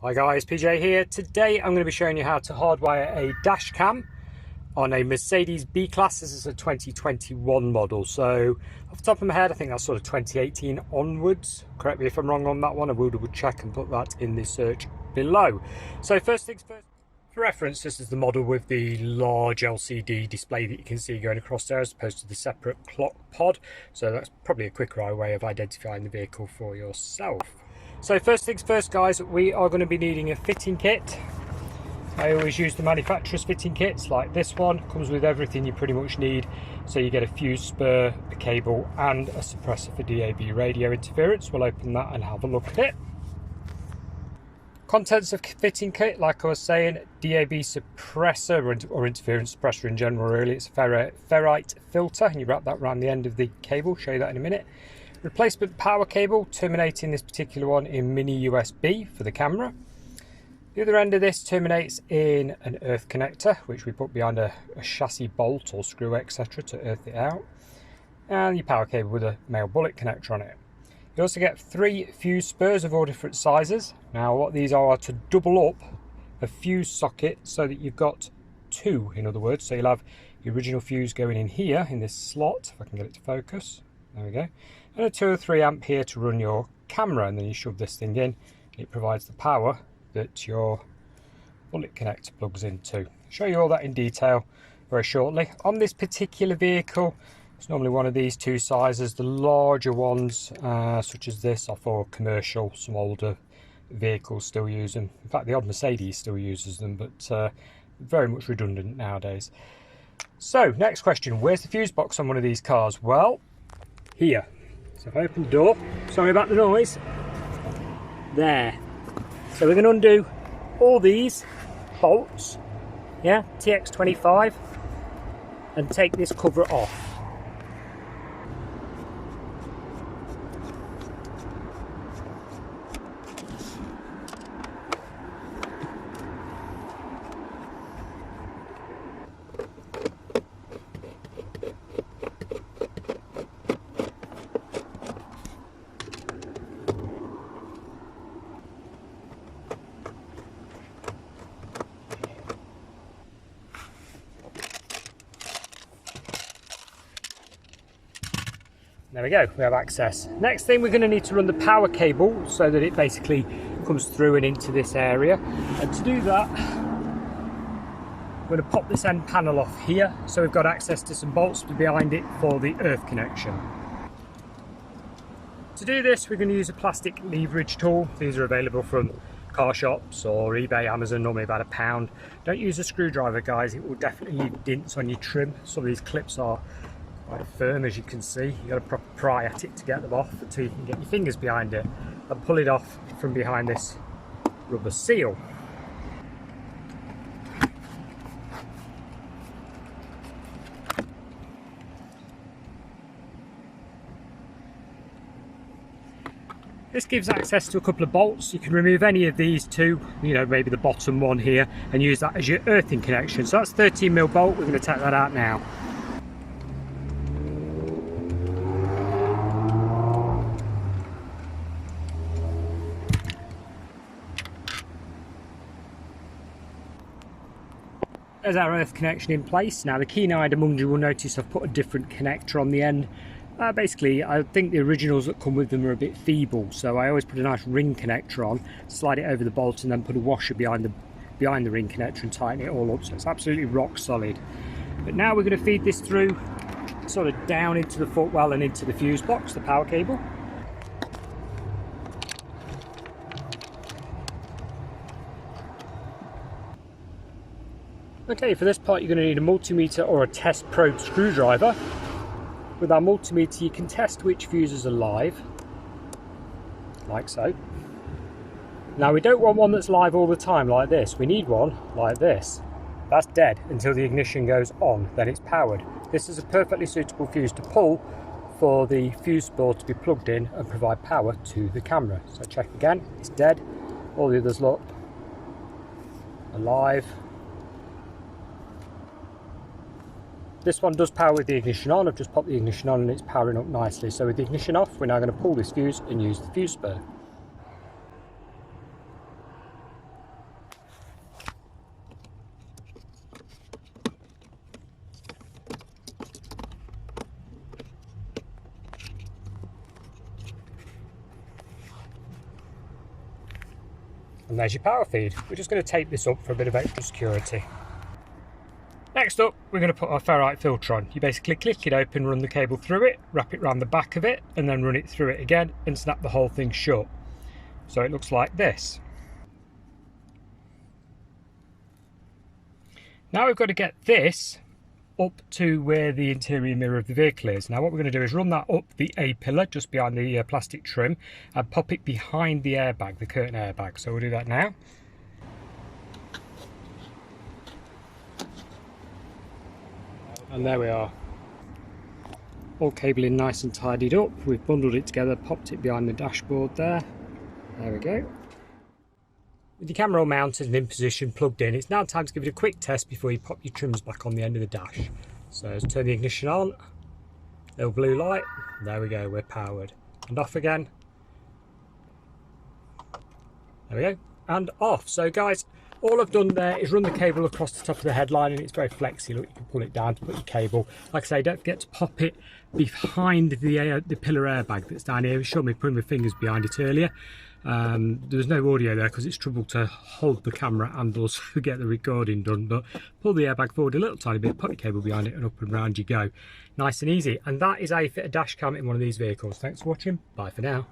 Hi guys, PJ here. Today I'm going to be showing you how to hardwire a dash cam on a Mercedes B-Class. This is a 2021 model, so off the top of my head I think that's sort of 2018 onwards. Correct me if I'm wrong on that one, I will double check and put that in the search below. So first things first, for reference, this is the model with the large LCD display that you can see going across there as opposed to the separate clock pod, so that's probably a quicker way of identifying the vehicle for yourself. So first things first guys, we are going to be needing a fitting kit. I always use the manufacturer's fitting kits like this one. Comes with everything you pretty much need. So you get a fuse spur, a cable and a suppressor for DAB radio interference. We'll open that and have a look at it. Contents of fitting kit, like I was saying, DAB suppressor or interference suppressor in general really. It's a Ferrite filter and you wrap that around the end of the cable. Show you that in a minute. Replacement power cable, terminating this particular one in mini USB for the camera. The other end of this terminates in an earth connector, which we put behind a chassis bolt or screw, etc. to earth it out. And your power cable with a male bullet connector on it. You also get 3 fuse spurs of all different sizes. Now what these are to double up a fuse socket so that you've got 2, in other words. So you'll have the original fuse going in here, in this slot, if I can get it to focus. There we go. And a 2 or 3 amp here to run your camera, and then you shove this thing in. It provides the power that your bullet connector plugs into. I'll show you all that in detail very shortly. On this particular vehicle, it's normally one of these 2 sizes. The larger ones, such as this, are for commercial. Some older vehicles still use them. In fact, the odd Mercedes still uses them, but very much redundant nowadays. So, next question, where's the fuse box on one of these cars? Well, here. So if I open the door, sorry about the noise, there. So we're going to undo all these bolts, yeah, TX25, and take this cover off. There we go, we have access. Next thing, we're going to need to run the power cable so that it basically comes through and into this area. And to do that, I'm going to pop this end panel off here so we've got access to some bolts behind it for the earth connection. To do this, we're going to use a plastic leverage tool. These are available from car shops or eBay, Amazon, normally about £1. Don't use a screwdriver guys, it will definitely leave dints on your trim. Some of these clips are quite firm, as you can see. You've got to proper pry at it to get them off until you can get your fingers behind it and pull it off from behind this rubber seal. This gives access to a couple of bolts. You can remove any of these 2, you know, maybe the bottom one here, and use that as your earthing connection. So that's 13mm bolt, we're going to take that out now. There's our earth connection in place. Now the keen-eyed among you will notice I've put a different connector on the end. Basically, I think the originals that come with them are a bit feeble, so I always put a nice ring connector on, slide it over the bolt and then put a washer behind the ring connector and tighten it all up so it's absolutely rock solid. But now we're going to feed this through sort of down into the footwell and into the fuse box, the power cable. Okay, for this part you're going to need a multimeter or a test probe screwdriver. With our multimeter you can test which fuses are live, like so. Now we don't want one that's live all the time like this, we need one like this. That's dead until the ignition goes on, then it's powered. This is a perfectly suitable fuse to pull for the fuse board to be plugged in and provide power to the camera. So check again, it's dead. All the others look alive. This one does power with the ignition on. I've just popped the ignition on and it's powering up nicely. So with the ignition off, we're now going to pull this fuse and use the fuse spur. And there's your power feed. We're just going to tape this up for a bit of extra security. Next up, we're going to put our Ferrite filter on. You basically click it open, run the cable through it, wrap it around the back of it, and then run it through it again and snap the whole thing shut. So it looks like this. Now we've got to get this up to where the interior mirror of the vehicle is. Now what we're going to do is run that up the A-pillar just behind the plastic trim and pop it behind the airbag, the curtain airbag. So we'll do that now. And there we are. All cabling nice and tidied up. We've bundled it together, popped it behind the dashboard there. There we go. With your camera all mounted and in position, plugged in, it's now time to give it a quick test before you pop your trims back on the end of the dash. So let's turn the ignition on. Little blue light. There we go, we're powered. And off again. There we go. And off. So guys, all I've done there is run the cable across the top of the headline, and it's very flexy. Look, you can pull it down to put your cable. Like I say, don't forget to pop it behind the pillar airbag that's down here. It showed me putting my fingers behind it earlier. There was no audio there because it's trouble to hold the camera and also get the recording done, but pull the airbag forward a little tiny bit, put your cable behind it, and up and round you go. Nice and easy. And that is how you fit a dash cam in one of these vehicles. Thanks for watching. Bye for now.